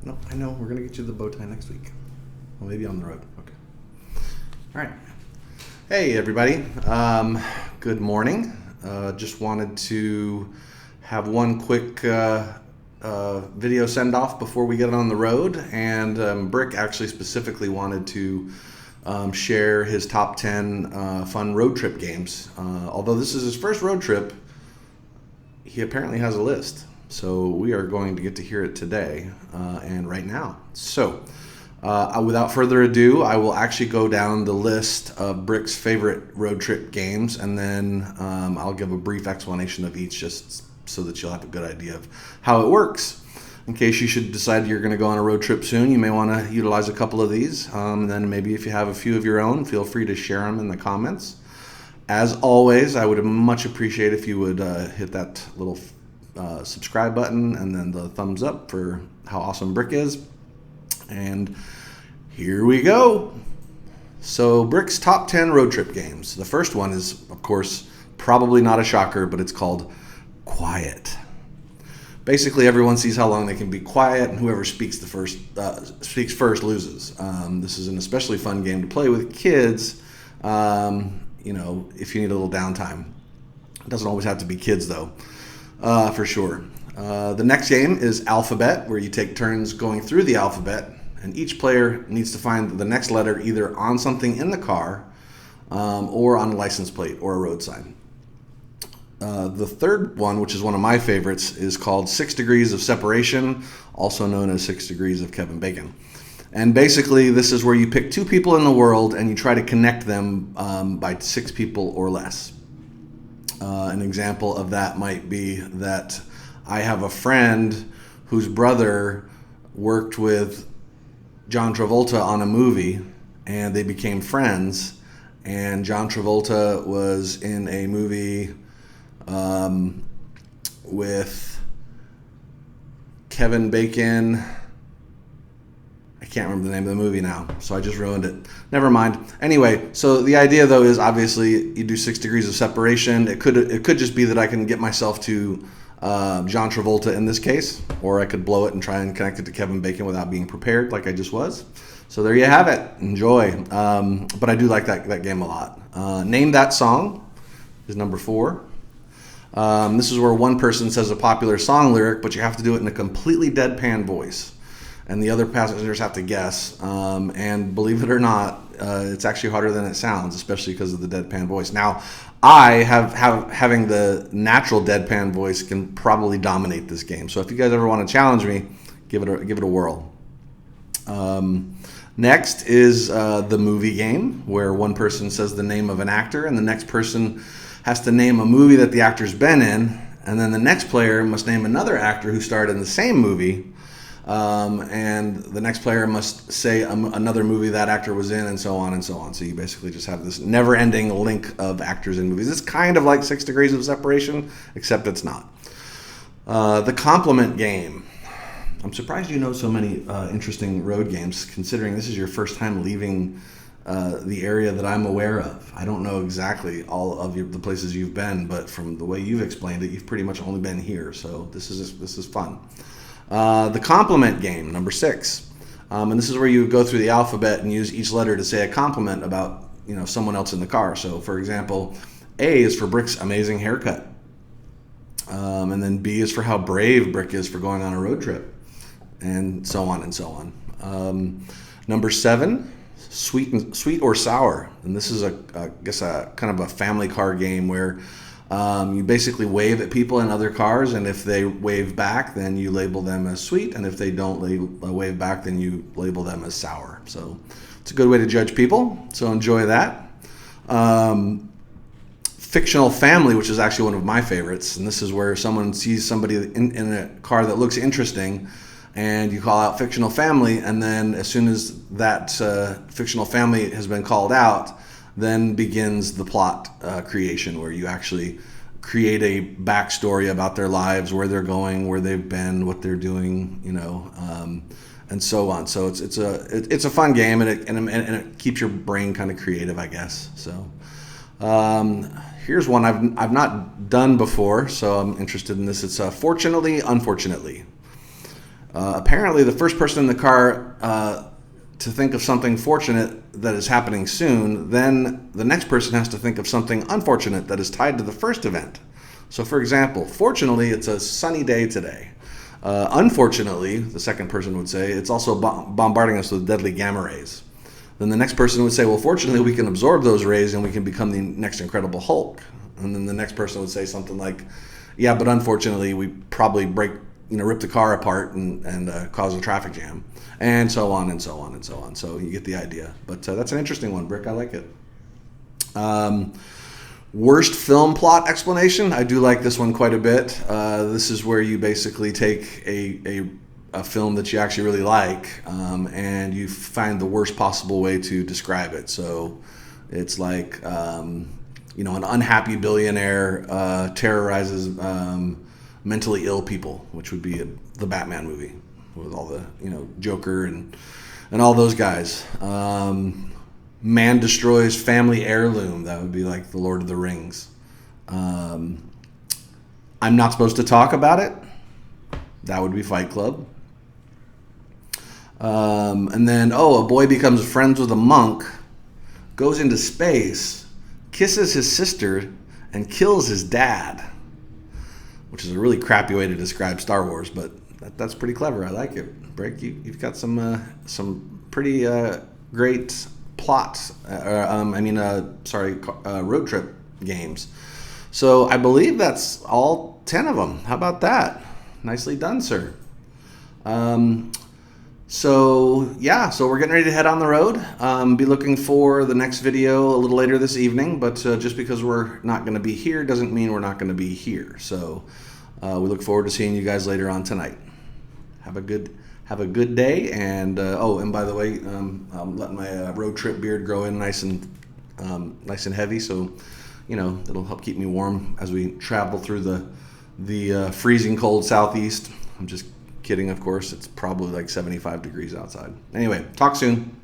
No, I know. We're going to get you the bow tie next week. Well, maybe on the road. Okay. All right. Hey, everybody. Good morning. Just wanted to have one quick video send-off before we get on the road. And Brick actually specifically wanted to share his top 10 fun road trip games. Although this is his first road trip, he apparently has a list. So we are going to get to hear it today and right now. So without further ado, I will actually go down the list of Brick's favorite road trip games, and then I'll give a brief explanation of each just so that you'll have a good idea of how it works. In case you should decide you're going to go on a road trip soon, you may want to utilize a couple of these. And then maybe if you have a few of your own, feel free to share them in the comments. As always, I would much appreciate if you would hit that little subscribe button and then the thumbs up for how awesome Brick is. And here we go. So Brick's top 10 road trip games. The first one is, of course, probably not a shocker, but it's called Quiet. Basically, everyone sees how long they can be quiet, and whoever speaks first loses. This is an especially fun game to play with kids. If you need a little downtime. It doesn't always have to be kids, though. For sure. The next game is Alphabet, where you take turns going through the alphabet, and each player needs to find the next letter either on something in the car or on a license plate or a road sign. The third one, which is one of my favorites, is called 6 Degrees of Separation, also known as 6 Degrees of Kevin Bacon. And basically, this is where you pick 2 people in the world and you try to connect them by 6 people or less. An example of that might be that I have a friend whose brother worked with John Travolta on a movie, and they became friends. And John Travolta was in a movie with Kevin Bacon. I can't remember the name of the movie now, so I just ruined it. Never mind. Anyway, so the idea though is obviously you do 6 degrees of separation. It could just be that I can get myself to John Travolta in this case, or I could blow it and try and connect it to Kevin Bacon without being prepared like I just was. So there you have it. Enjoy. But I do like that game a lot. Name That Song is number 4. This is where one person says a popular song lyric, but you have to do it in a completely deadpan voice. And the other passengers have to guess. And believe it or not, it's actually harder than it sounds, especially because of the deadpan voice. Now, having the natural deadpan voice can probably dominate this game. So if you guys ever want to challenge me, give it a whirl. Next is the movie game, where one person says the name of an actor, and the next person has to name a movie that the actor's been in, and then the next player must name another actor who starred in the same movie. And the next player must say another movie that actor was in, and so on and so on. So you basically just have this never-ending link of actors in movies. It's kind of like 6 Degrees of Separation, except it's not. The Complement game. I'm surprised you know so many interesting road games, considering this is your first time leaving the area that I'm aware of. I don't know exactly all of the places you've been, but from the way you've explained it, you've pretty much only been here. So this is fun. The Compliment game, number 6. And this is where you go through the alphabet and use each letter to say a compliment about someone else in the car. So for example, A is for Brick's amazing haircut. And then B is for how brave Brick is for going on a road trip. And so on and so on. Number 7, Sweet or Sour. And this is a kind of a family car game where you basically wave at people in other cars, and if they wave back, then you label them as sweet, and if they don't wave back, then you label them as sour. So it's a good way to judge people, so enjoy that. Fictional Family, which is actually one of my favorites, and this is where someone sees somebody in a car that looks interesting, and you call out Fictional Family, and then as soon as that fictional family has been called out, then begins the plot creation, where you actually create a backstory about their lives, where they're going, where they've been, what they're doing, and so on. So it's a fun game, and it keeps your brain kind of creative, I guess. So here's one I've not done before, so I'm interested in this. It's Fortunately, Unfortunately. Apparently, the first person in the car to think of something fortunate that is happening soon, then the next person has to think of something unfortunate that is tied to the first event. So, for example, fortunately, it's a sunny day today. Unfortunately, the second person would say, it's also bombarding us with deadly gamma rays. Then the next person would say, well, fortunately, we can absorb those rays and we can become the next Incredible Hulk. And then the next person would say something like, yeah, but unfortunately, we probably rip the car apart and cause a traffic jam, and so on and so on and so on. So you get the idea. But that's an interesting one, Brick. I like it. Worst film plot explanation. I do like this one quite a bit. This is where you basically take a film that you actually really like, and you find the worst possible way to describe it. So it's like, an unhappy billionaire terrorizes mentally ill people, which would be the Batman movie with all the, Joker and all those guys. Man destroys family heirloom. That would be like the Lord of the Rings. I'm not supposed to talk about it. That would be Fight Club. And then, a boy becomes friends with a monk, goes into space, kisses his sister, and kills his dad. Which is a really crappy way to describe Star Wars, but that's pretty clever. I like it. Brick, you've got some pretty great plots. Road trip games. So I believe that's all 10 of them. How about that? Nicely done, sir. So we're getting ready to head on the road. Be looking for the next video a little later this evening, but just because we're not going to be here doesn't mean we're not going to be here. So we look forward to seeing you guys later on tonight. Have a good day, and and by the way, I'm letting my road trip beard grow in nice and heavy, so it'll help keep me warm as we travel through the freezing cold southeast. I'm just kidding, of course. It's probably like 75 degrees outside. Anyway, talk soon.